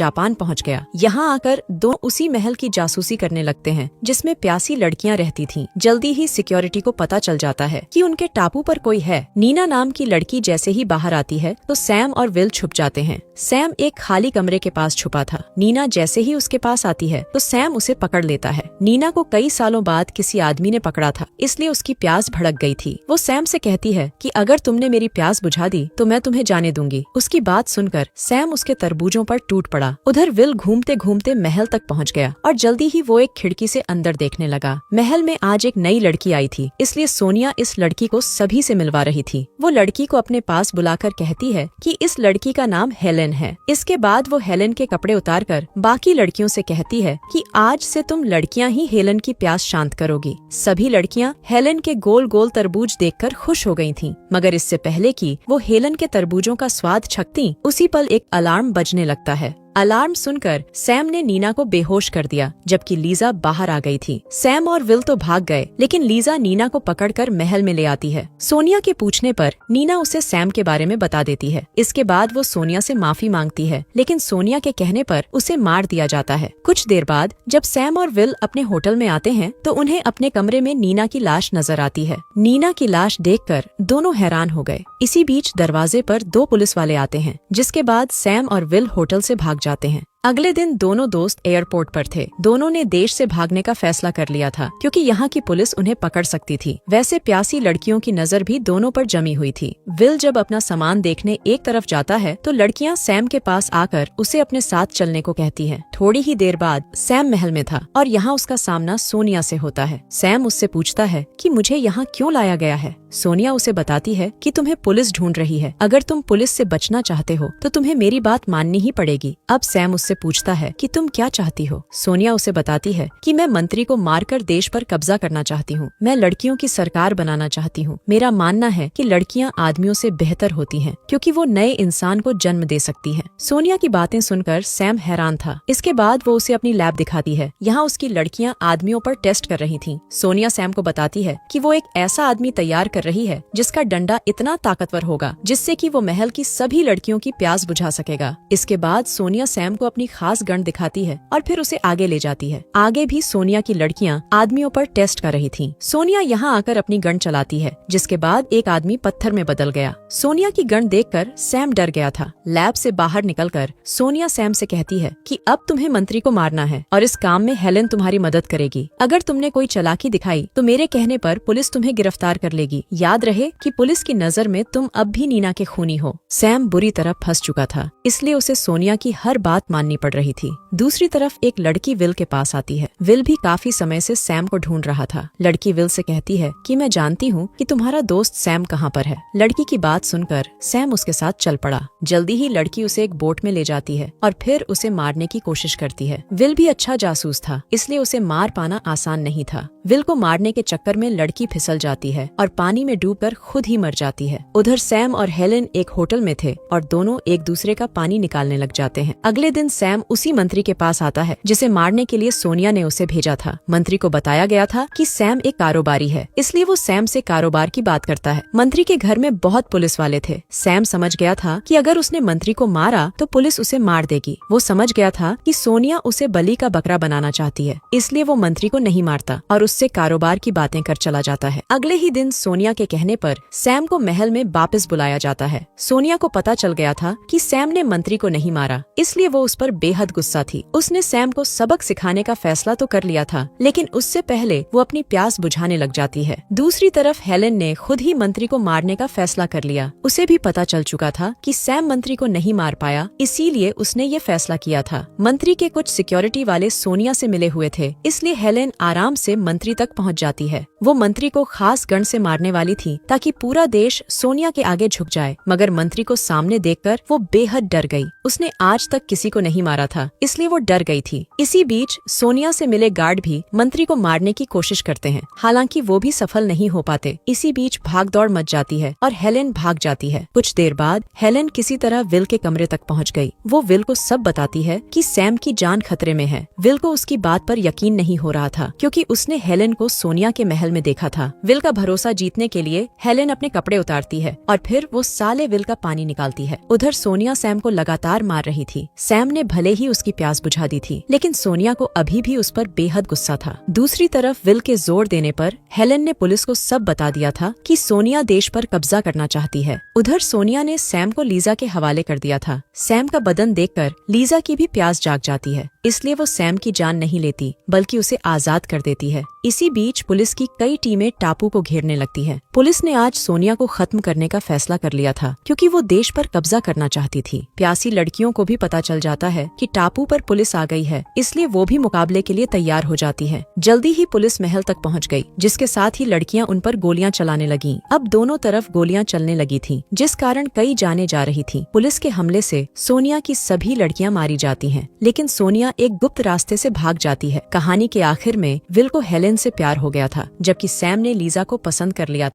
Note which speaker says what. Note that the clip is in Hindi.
Speaker 1: जापान पहुंच गया। यहाँ आकर दो उसी महल की जासूसी करने लगते हैं जिसमें प्यासी लड़कियां रहती थीं। जल्दी ही सिक्योरिटी को पता चल जाता है कि उनके टापू पर कोई है। नीना नाम की लड़की जैसे ही बाहर आती है तो सैम और विल छुप जाते हैं। सैम एक खाली कमरे के पास छुपा था। नीना जैसे ही उसके पास आती है तो सैम उसे पकड़ लेता है। नीना को कई सालों बाद किसी आदमी ने पकड़ा था, इसलिए उसकी प्यास भड़क गई थी। वो सैम से कहती है कि अगर तुमने मेरी प्यास बुझा दी तो मैं तुम्हें जाने दूंगी। उसकी बात सुनकर सैम उसके तरबूजों पर टूट पड़ा। उधर विल घूमते घूमते महल तक पहुंच गया और जल्दी ही वो एक खिड़की से अंदर देखने लगा। महल में आज एक नई लड़की आई थी, इसलिए सोनिया इस लड़की को सभी से मिलवा रही थी। वो लड़की को अपने पास बुलाकर कहती है कि इस लड़की का नाम हेलेन है। इसके बाद वो हेलेन के कपड़े उतारकर बाकी लड़कियों से कहती है कि आज से तुम लड़कियां ही हेलेन की प्यास शांत करोगी। सभी लड़कियां हेलेन के गोल गोल तरबूज देखकर खुश हो गई थीं, मगर इससे पहले कि वो हेलेन के तरबूजों का स्वाद चखती, उसी पल एक अलार्म बजने लगता है। अलार्म सुनकर सैम ने नीना को बेहोश कर दिया, जबकि लीजा बाहर आ गई थी। सैम और विल तो भाग गए, लेकिन लीजा नीना को पकड़कर महल में ले आती है। सोनिया के पूछने पर नीना उसे सैम के बारे में बता देती है। इसके बाद वो सोनिया से माफी मांगती है, लेकिन सोनिया के कहने पर उसे मार दिया जाता है। कुछ देर बाद जब सैम और विल अपने होटल में आते हैं तो उन्हें अपने कमरे में नीना की लाश नजर आती है। नीना की लाश देखकर दोनों हैरान हो गए। इसी बीच दरवाजे पर दो पुलिस वाले आते हैं, जिसके बाद सैम और विल होटल से भाग जाते हैं। अगले दिन दोनों दोस्त एयरपोर्ट पर थे। दोनों ने देश से भागने का फैसला कर लिया था, क्योंकि यहाँ की पुलिस उन्हें पकड़ सकती थी। वैसे प्यासी लड़कियों की नजर भी दोनों पर जमी हुई थी। विल जब अपना सामान देखने एक तरफ जाता है तो लड़कियां सैम के पास आकर उसे अपने साथ चलने को कहती हैं। थोड़ी ही देर बाद सैम महल में था और यहाँ उसका सामना सोनिया से होता है। सैम उससे पूछता है कि मुझे यहाँ क्यों लाया गया है। सोनिया उसे बताती है कि तुम्हें पुलिस ढूंढ रही है। अगर तुम पुलिस से बचना चाहते हो तो तुम्हें मेरी बात माननी ही पड़ेगी। अब सैम उससे पूछता है कि तुम क्या चाहती हो। सोनिया उसे बताती है कि मैं मंत्री को मारकर देश पर कब्जा करना चाहती हूँ। मैं लड़कियों की सरकार बनाना चाहती हूँ। मेरा मानना है कि लड़कियाँ आदमियों से बेहतर होती हैं, क्योंकि वो नए इंसान को जन्म दे सकती हैं। सोनिया की बातें सुनकर सैम हैरान था। इसके बाद वो उसे अपनी लैब दिखाती है। यहाँ उसकी लड़कियाँ आदमियों पर टेस्ट कर रही थीं। सोनिया सैम को बताती है कि वो एक ऐसा आदमी तैयार कर रही है जिसका डंडा इतना ताकतवर होगा जिससे कि वो महल की सभी लड़कियों की प्यास बुझा सकेगा। इसके बाद सोनिया सैम को अपनी खास गन दिखाती है और फिर उसे आगे ले जाती है। आगे भी सोनिया की लड़कियां आदमियों पर टेस्ट कर रही थीं। सोनिया यहाँ आकर अपनी गन चलाती है, जिसके बाद एक आदमी पत्थर में बदल गया। सोनिया की गन देखकर सैम डर गया था। लैब से बाहर निकलकर सोनिया सैम से कहती है कि अब तुम्हें मंत्री को मारना है और इस काम में हेलेन तुम्हारी मदद करेगी। अगर तुमने कोई चालाकी दिखाई तो मेरे कहने पर पुलिस तुम्हें गिरफ्तार कर लेगी। याद रहे कि पुलिस की नजर में तुम अब भी नीना के खूनी हो। सैम बुरी तरह फंस चुका था, इसलिए उसे सोनिया की हर बात माननी पड़ रही थी। दूसरी तरफ एक लड़की विल के पास आती है। विल भी काफी समय से सैम को ढूंढ रहा था। लड़की विल से कहती है कि मैं जानती हूँ कि तुम्हारा दोस्त सैम कहाँ पर है। लड़की की बात सुनकर सैम उसके साथ चल पड़ा। जल्दी ही लड़की उसे एक बोट में ले जाती है और फिर उसे मारने की कोशिश करती है। विल भी अच्छा जासूस था, इसलिए उसे मार पाना आसान नहीं था। विल को मारने के चक्कर में लड़की फिसल जाती है और पानी में डूबकर खुद ही मर जाती है। उधर सैम और हेलेन एक होटल में थे और दोनों एक दूसरे का पानी निकालने लग जाते हैं। अगले दिन सैम उसी मंत्री के पास आता है जिसे मारने के लिए सोनिया ने उसे भेजा था। मंत्री को बताया गया था कि सैम एक कारोबारी है, इसलिए वो सैम से कारोबार की बात करता है। मंत्री के घर में बहुत पुलिस वाले थे। सैम समझ गया था कि अगर उसने मंत्री को मारा तो पुलिस उसे मार देगी। वो समझ गया था कि सोनिया उसे बलि का बकरा बनाना चाहती है, इसलिए वो मंत्री को नहीं मारता और उससे कारोबार की बातें कर चला जाता है। अगले ही दिन सोनिया के कहने पर सैम को महल में वापस बुलाया जाता है। सोनिया को पता चल गया था कि सैम ने मंत्री को नहीं मारा, इसलिए वो उस पर बेहद गुस्सा थी। उसने सैम को सबक सिखाने का फैसला तो कर लिया था, लेकिन उससे पहले वो अपनी प्यास बुझाने लग जाती है। दूसरी तरफ हेलेन ने खुद ही मंत्री को मारने का फैसला कर लिया। उसे भी पता चल चुका था कि सैम मंत्री को नहीं मार पाया, इसीलिए उसने ये फैसला किया था। मंत्री के कुछ सिक्योरिटी वाले सोनिया से मिले हुए थे, इसलिए हेलेन आराम से मंत्री तक पहुंच जाती है। वो मंत्री को खास गन से मारने वाली थी ताकि पूरा देश सोनिया के आगे झुक जाए, मगर मंत्री को सामने देखकर वो बेहद डर गई। उसने आज तक किसी को नहीं मारा था, इसलिए वो डर गई थी। इसी बीच सोनिया से मिले गार्ड भी मंत्री को मारने की कोशिश करते हैं, हालांकि वो भी सफल नहीं हो पाते। इसी बीच भागदौड़ मच जाती है और हेलेन भाग जाती है। कुछ देर बाद हेलेन किसी तरह विल के कमरे तक पहुंच गई। वो विल को सब बताती है कि सैम की जान खतरे में है। विल को उसकी बात पर यकीन नहीं हो रहा था, क्योंकि उसने हेलेन को सोनिया के महल में देखा था। विल का भरोसा जीतने के लिए हेलेन अपने कपड़े उतारती है और फिर वो साले विल का पानी निकालती है। उधर सोनिया सैम को लगातार मार रही थी। सैम ने ने भले ही उसकी प्यास बुझा दी थी, लेकिन सोनिया को अभी भी उस पर बेहद गुस्सा था। दूसरी तरफ विल के जोर देने पर हेलेन ने पुलिस को सब बता दिया था कि सोनिया देश पर कब्जा करना चाहती है। उधर सोनिया ने सैम को लीजा के हवाले कर दिया था। सैम का बदन देखकर लीजा की भी प्यास जाग जाती है, इसलिए वो सैम की जान नहीं लेती बल्कि उसे आजाद कर देती है। इसी बीच पुलिस की कई टीमें टापू को घेरने लगती है। पुलिस ने आज सोनिया को खत्म करने का फैसला कर लिया था, क्योंकि वो देश पर कब्जा करना चाहती थी। प्यासी लड़कियों को भी पता चल जाता है कि टापू पर पुलिस आ गई है, इसलिए वो भी मुकाबले के लिए तैयार हो जाती है। जल्दी ही पुलिस महल तक पहुंच गई, जिसके साथ ही लड़कियां उन पर गोलियां चलाने लगीं। अब दोनों तरफ गोलियां चलने लगी थीं, जिस कारण कई जाने जा रही थी। पुलिस के हमले से सोनिया की सभी लड़कियां मारी जाती हैं, लेकिन सोनिया एक गुप्त रास्ते से भाग जाती है। कहानी के आखिर में विल को हेलेन से प्यार हो गया था, जबकि सैम ने लीजा को पसंद कर लिया।